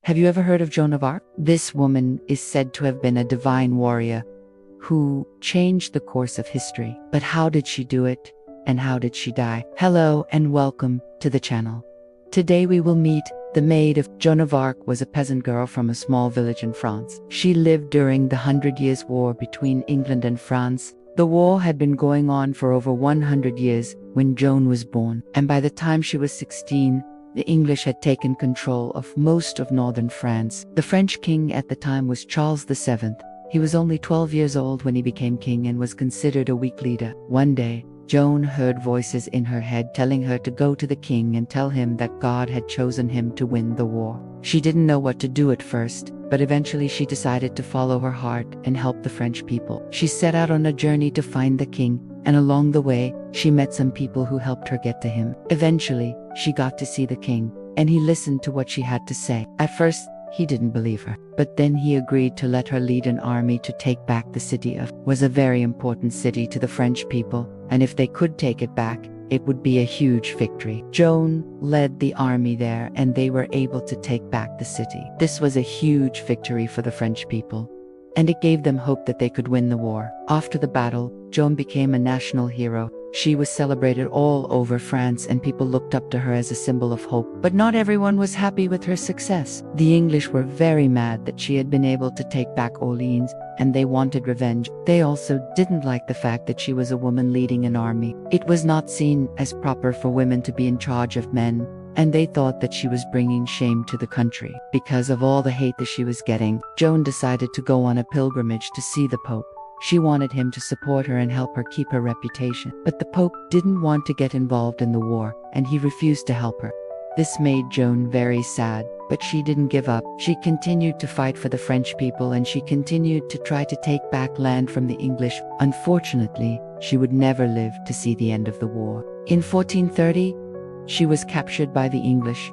Have you ever heard of Joan of Arc? This woman is said to have been a divine warrior who changed the course of history. But how did she do it? And how did she die? Hello and welcome to the channel. Today we will meet the maid of Joan of Arc. Was a peasant girl from a small village in France. She lived during the 100 Years' War between England and France. The war had been going on for over 100 years when Joan was born, and by the time she was 16, the English had taken control of most of northern France. The French king at the time was Charles VII. He was only 12 years old when he became king and was considered a weak leader. One day, Joan heard voices in her head telling her to go to the king and tell him that God had chosen him to win the war. She didn't know what to do at first, but eventually she decided to follow her heart and help the French people. She set out on a journey to find the king, and along the way, she met some people who helped her get to him. Eventually, she got to see the king, and he listened to what she had to say. At first, he didn't believe her, but then he agreed to let her lead an army to take back the city of was a very important city to the French people, and if they could take it back, it would be a huge victory. Joan led the army there, and they were able to take back the city. This was a huge victory for the French people, and it gave them hope that they could win the war. After the battle, Joan became a national hero. She was celebrated all over France, and people looked up to her as a symbol of hope. But not everyone was happy with her success. The English were very mad that she had been able to take back Orleans, and they wanted revenge. They also didn't like the fact that she was a woman leading an army. It was not seen as proper for women to be in charge of men, and they thought that she was bringing shame to the country. Because of all the hate that she was getting, Joan decided to go on a pilgrimage to see the Pope. She wanted him to support her and help her keep her reputation. But the Pope didn't want to get involved in the war, and he refused to help her. This made Joan very sad, but she didn't give up. She continued to fight for the French people, and she continued to try to take back land from the English. Unfortunately, she would never live to see the end of the war. In 1430, she was captured by the English.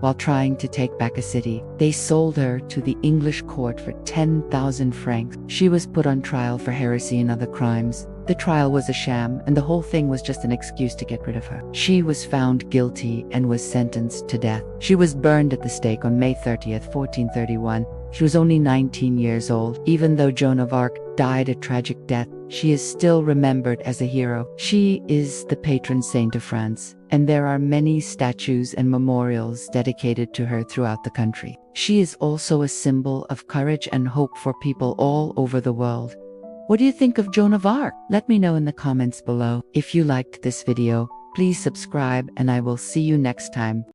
While trying to take back a city, they sold her to the English court for 10,000 francs. She was put on trial for heresy and other crimes. The trial was a sham, and the whole thing was just an excuse to get rid of her. She was found guilty and was sentenced to death. She was burned at the stake on May 30th, 1431. She was only 19 years old. Even though Joan of Arc died a tragic death, she is still remembered as a hero. She is the patron saint of France, and there are many statues and memorials dedicated to her throughout the country. She is also a symbol of courage and hope for people all over the world. What do you think of Joan of Arc? Let me know in the comments below. If you liked this video, please subscribe, and I will see you next time.